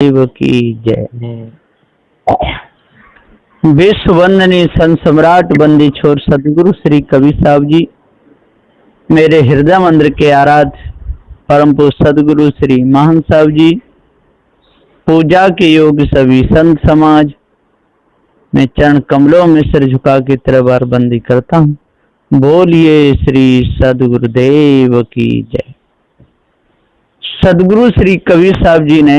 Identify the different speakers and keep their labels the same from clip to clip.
Speaker 1: देव की जय। विश्व वंदनीय संत सम्राट बंदी छोर सदगुरु श्री कबीर साहब जी, मेरे हृदय मंदिर के आराध्य परम पुरुष सदगुरु श्री महान साहब जी, पूजा के योग सभी संत समाज, मैं चरण कमलों में सिर झुका के त्रिवार बंदी करता हूँ। बोलिए श्री सदगुरुदेव की जय। सदगुरु श्री कबीर साहब जी ने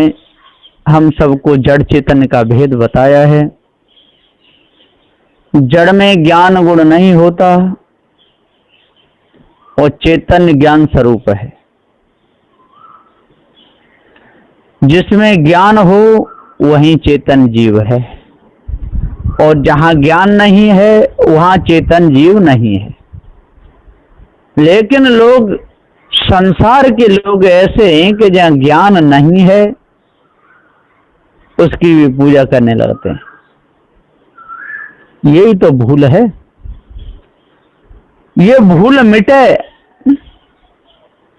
Speaker 1: हम सबको जड़ चेतन का भेद बताया है। जड़ में ज्ञान गुण नहीं होता और चेतन ज्ञान स्वरूप है। जिसमें ज्ञान हो वहीं चेतन जीव है और जहां ज्ञान नहीं है वहां चेतन जीव नहीं है। लेकिन लोग, संसार के लोग ऐसे हैं कि जहां ज्ञान नहीं है उसकी भी पूजा करने लगते हैं। यही तो भूल है। ये भूल मिटे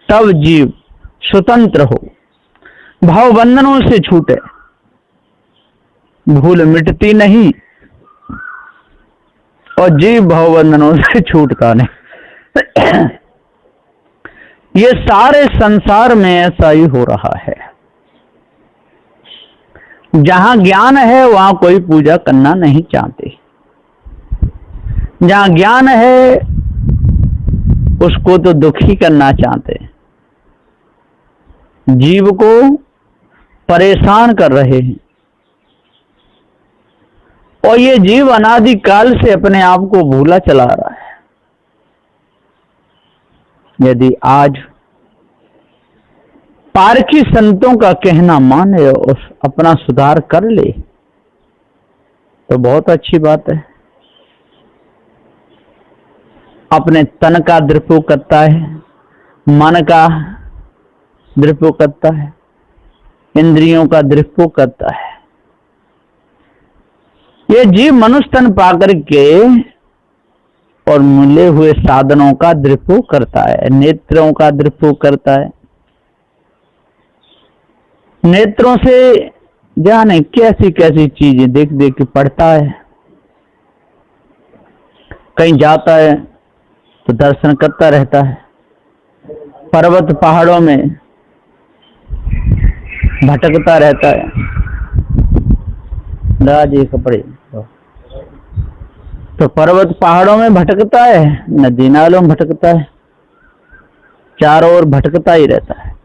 Speaker 1: तब जीव स्वतंत्र हो, भाव बंधनों से छूटे। भूल मिटती नहीं और जीव भाव बंधनों से छूटता नहीं। ये सारे संसार में ऐसा ही हो रहा है। जहां ज्ञान है वहां कोई पूजा करना नहीं चाहते। जहां ज्ञान है उसको तो दुखी करना चाहते हैं, जीव को परेशान कर रहे हैं। और ये जीव अनादि काल से अपने आप को भूला चला रहा है। यदि आज पारखी संतों का कहना माने और अपना सुधार कर ले तो बहुत अच्छी बात है। अपने तन का दुरुपयोग करता है, मन का दुरुपयोग करता है, इंद्रियों का दुरुपयोग करता है। ये जीव मनुष्य तन पाकर के और मिले हुए साधनों का दुरुपयोग करता है, नेत्रों का दुरुपयोग करता है। नेत्रों से जाने कैसी कैसी चीजें देख देख के पढ़ता है। कहीं जाता है तो दर्शन करता रहता है, पर्वत पहाड़ों में भटकता रहता है। राजे कपड़े तो पर्वत पहाड़ों में भटकता है, नदी नालों में भटकता है, चारों ओर भटकता ही रहता है।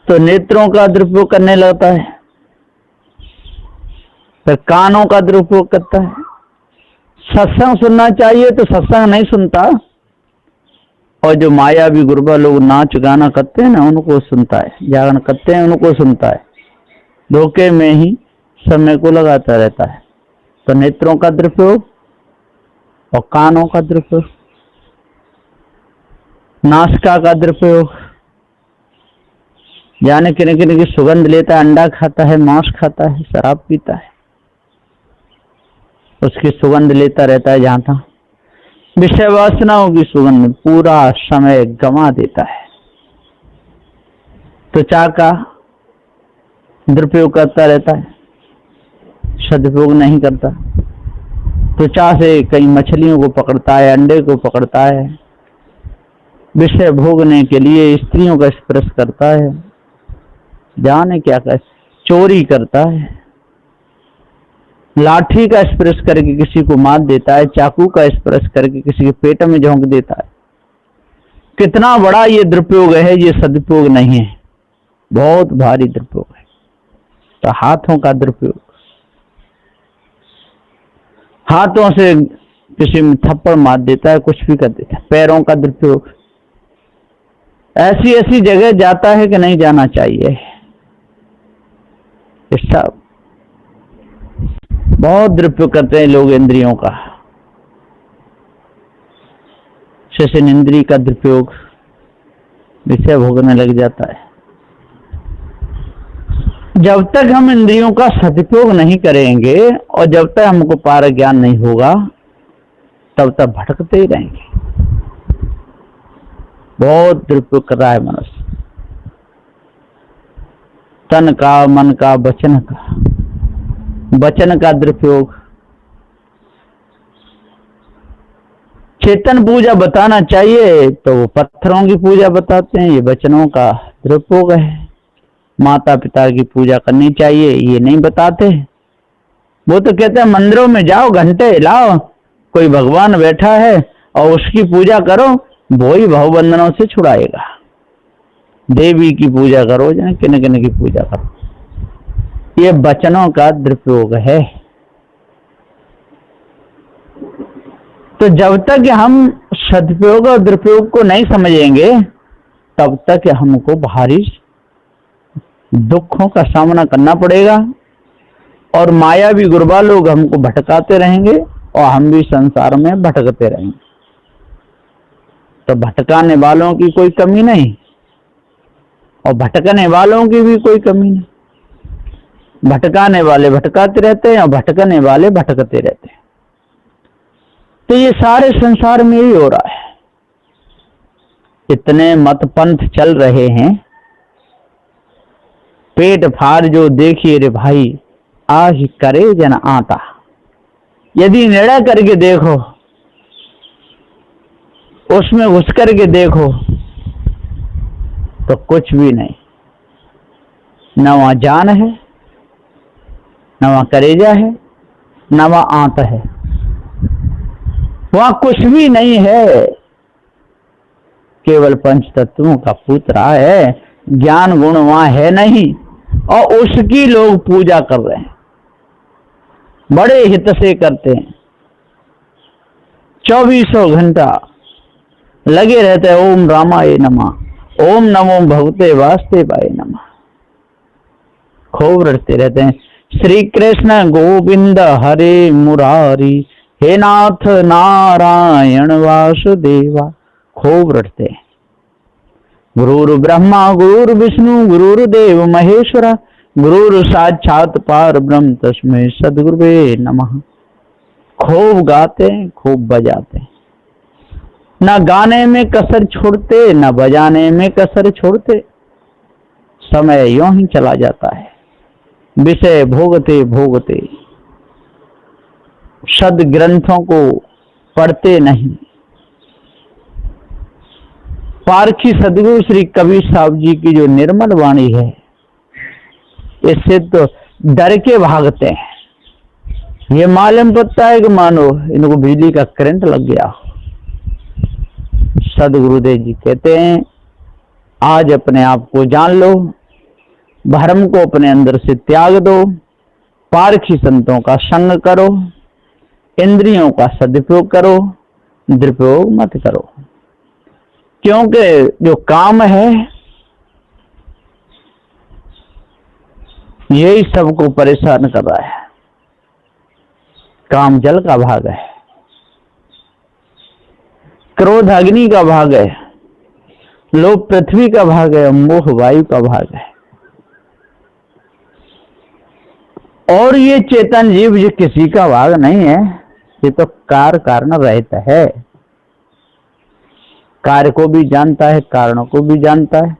Speaker 1: तो नेत्रों का दुरुपयोग करने लगता है, फिर कानों का दुरुपयोग करता है। सत्संग सुनना चाहिए तो सत्संग नहीं सुनता, और जो मायावी गुरबा लोग नाच गाना करते हैं ना उनको सुनता है, जागरण करते हैं उनको सुनता है, धोखे में ही समय को लगाता रहता है। तो नेत्रों का दुरुपयोग और कानों का दुरुपयोग, नासिका का दुरुपयोग, जाने किन किन की सुगंध लेता है, अंडा खाता है, मांस खाता है, शराब पीता है, उसकी सुगंध लेता रहता है। जहां तक विषय वासनाओं की सुगंध में पूरा समय गंवा देता है। त्वचा का दुरुपयोग करता रहता है, सदुपयोग नहीं करता। त्वचा से कई मछलियों को पकड़ता है, अंडे को पकड़ता है, विषय भोगने के लिए स्त्रियों का स्पर्श करता है, जाने क्या कर, चोरी करता है, लाठी का स्पर्श करके किसी को मार देता है, चाकू का स्पर्श करके किसी के पेट में झोंक देता है। कितना बड़ा ये दुरुपयोग है, ये सदुपयोग नहीं है, बहुत भारी दुरुपयोग है। तो हाथों का दुरुपयोग, हाथों से किसी में थप्पड़ मार देता है, कुछ भी कर देता है। पैरों का दुरुपयोग, ऐसी ऐसी जगह जाता है कि नहीं जाना चाहिए। सब बहुत दुरुपयोग करते हैं लोग इंद्रियों का। शेषन इंद्री का दुरुपयोग, विषय भोगने लग जाता है। जब तक हम इंद्रियों का सदुपयोग नहीं करेंगे और जब तक हमको पार ज्ञान नहीं होगा तब तक भटकते ही रहेंगे। बहुत दुरुपयोग कर रहा है मनुष्य। तन का, मन का, वचन का दुरुपयोग। चेतन पूजा बताना चाहिए तो वो पत्थरों की पूजा बताते हैं, ये वचनों का दुरुपयोग है। माता पिता की पूजा करनी चाहिए, ये नहीं बताते। वो तो कहते हैं मंदिरों में जाओ, घंटे लाओ, कोई भगवान बैठा है और उसकी पूजा करो, वो ही भवबंधनों से छुड़ाएगा। देवी की पूजा करो, या किन किन की पूजा करो, ये वचनों का दुरुपयोग है। तो जब तक हम सदुपयोग और दुरुपयोग को नहीं समझेंगे तब तक हमको भारी दुखों का सामना करना पड़ेगा और मायावी गुरबा लोग हमको भटकाते रहेंगे और हम भी संसार में भटकते रहेंगे। तो भटकाने वालों की कोई कमी नहीं और भटकने वालों की भी कोई कमी नहीं। भटकाने वाले भटकाते रहते हैं और भटकने वाले भटकते रहते हैं। तो ये सारे संसार में ही हो रहा है। इतने मत पंथ चल रहे हैं, पेट फाड़ जो देखिए रे भाई, आह करे जन आता। यदि निर्णय करके देखो, उसमें घुस करके देखो तो कुछ भी नहीं, न वहां जान है, न वहां करेजा है, न वहां आंत है, वहां कुछ भी नहीं है। केवल पंच तत्वों का पुतरा है, ज्ञान गुण वहां है नहीं और उसकी लोग पूजा कर रहे हैं, बड़े हित से करते हैं। 2400 घंटा लगे रहते हैं ओम रामाय नमः, ओम नमो भगवते वासुदेवाय नमः, खूब रटते रहते हैं। श्री कृष्ण गोविंद हरे मुरारी, हे नाथ नारायण वासुदेवा, खूब रटते हैं। गुरुर् ब्रह्मा गुरुर् विष्णु गुरुर्देव महेश्वरा, गुरुर् साक्षात पार ब्रह्म तस्मै सद्गुरुवे नमः। खूब गाते हैं, खूब बजाते हैं, न गाने में कसर छोड़ते न बजाने में कसर छोड़ते। समय यूं ही चला जाता है, विषय भोगते भोगते सद ग्रंथों को पढ़ते नहीं। पारखी सदगुरु श्री कबीर साहब जी की जो निर्मल वाणी है, इससे तो डर के भागते हैं। ये मालूम पड़ता है कि मानो इनको बिजली का करंट लग गया। सदगुरुदेव जी कहते हैं, आज अपने आप को जान लो, भ्रम को अपने अंदर से त्याग दो, पारखी संतों का संग करो, इंद्रियों का सदुपयोग करो, दुरुपयोग मत करो। क्योंकि जो काम है यही सबको परेशान कर रहा है। काम जल का भाग है, क्रोध अग्नि का भाग है, लोभ पृथ्वी का भाग है, मोह वायु का भाग है। और ये चेतन जीव ये किसी का भाग नहीं है, ये तो कारण रहित है। कार्य को भी जानता है, कारणों को भी जानता है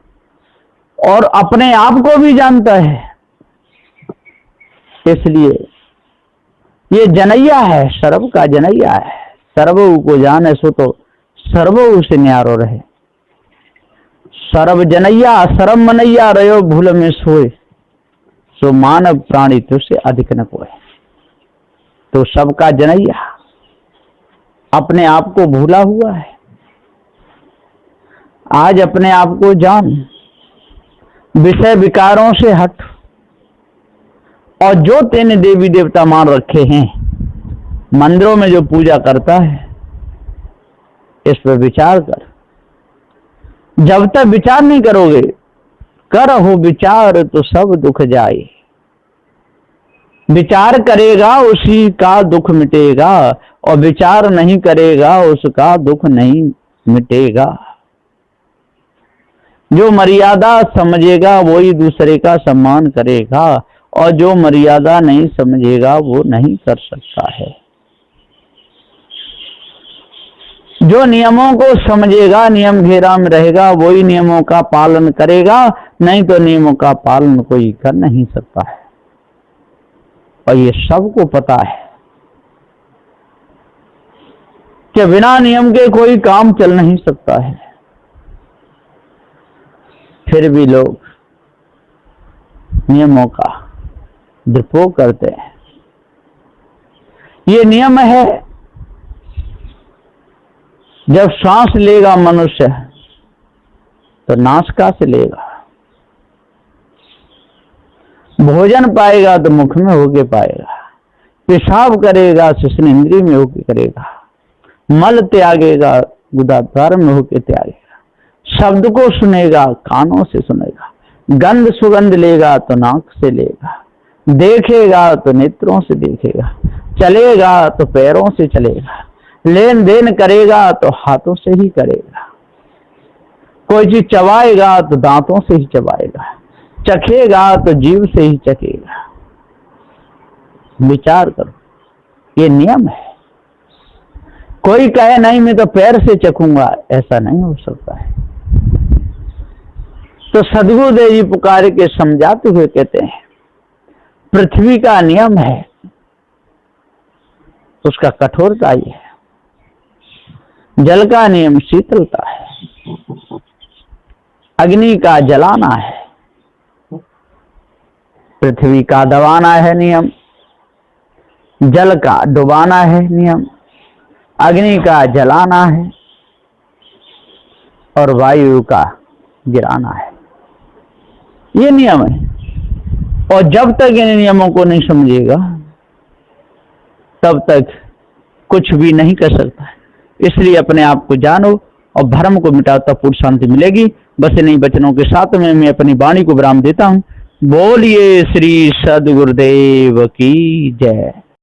Speaker 1: और अपने आप को भी जानता है। इसलिए ये जनैया है, सर्व का जनैया है। सर्वऊ को जाने सो तो सर्वऊ से न्यारो रहे। सर्व जनैया सर्व मनैया रहो भूल में सोए, सो मानव प्राणी तुझसे अधिक न कोई। तो सबका जनैया अपने आप को भूला हुआ है। आज अपने आप को जान, विषय विकारों से हट और जो तेने देवी देवता मान रखे हैं, मंदिरों में जो पूजा करता है, इस पर विचार कर। जब तक विचार नहीं करोगे, करहु विचार तो सब दुख जाए। विचार करेगा उसी का दुख मिटेगा और विचार नहीं करेगा उसका दुख नहीं मिटेगा। जो मर्यादा समझेगा वही दूसरे का सम्मान करेगा और जो मर्यादा नहीं समझेगा वो नहीं कर सकता है। जो नियमों को समझेगा, नियम घेरा में रहेगा, वही नियमों का पालन करेगा, नहीं तो नियमों का पालन कोई कर नहीं सकता है। और ये सबको पता है कि बिना नियम के कोई काम चल नहीं सकता है। फिर भी लोग नियमों का दुरुपयोग करते हैं। ये नियम है, जब सांस लेगा मनुष्य तो नासिका से लेगा, भोजन पाएगा तो मुख में होके पाएगा, पेशाब करेगा श्वसन इंद्रिय में होके करेगा, मल त्यागेगा गुदाद्वार में होके त्यागेगा, शब्द को सुनेगा कानों से सुनेगा, गंध सुगंध लेगा तो नाक से लेगा, देखेगा तो नेत्रों से देखेगा, चलेगा तो पैरों से चलेगा, लेन देन करेगा तो हाथों से ही करेगा, कोई चीज चबाएगा तो दांतों से ही चबाएगा, चखेगा तो जीभ से ही चखेगा। विचार करो, ये नियम है। कोई कहे नहीं मैं तो पैर से चखूंगा, ऐसा नहीं हो सकता है। तो सद्गुरुदेव जी पुकार के समझाते हुए कहते हैं, पृथ्वी का नियम है, उसका कठोरता ही है। जल का नियम शीतलता है, अग्नि का जलाना है, पृथ्वी का दबाना है नियम, जल का डुबाना है नियम, अग्नि का जलाना है और वायु का गिराना है। ये नियम है। और जब तक इन नियमों को नहीं समझेगा तब तक कुछ भी नहीं कर सकता है। इसलिए अपने आप को जानो और भ्रम को मिटाओ, तब पूर्ण शांति मिलेगी। बस इन्हीं वचनों के साथ में मैं अपनी वाणी को विराम देता हूँ। बोलिए श्री सद्गुरुदेव की जय।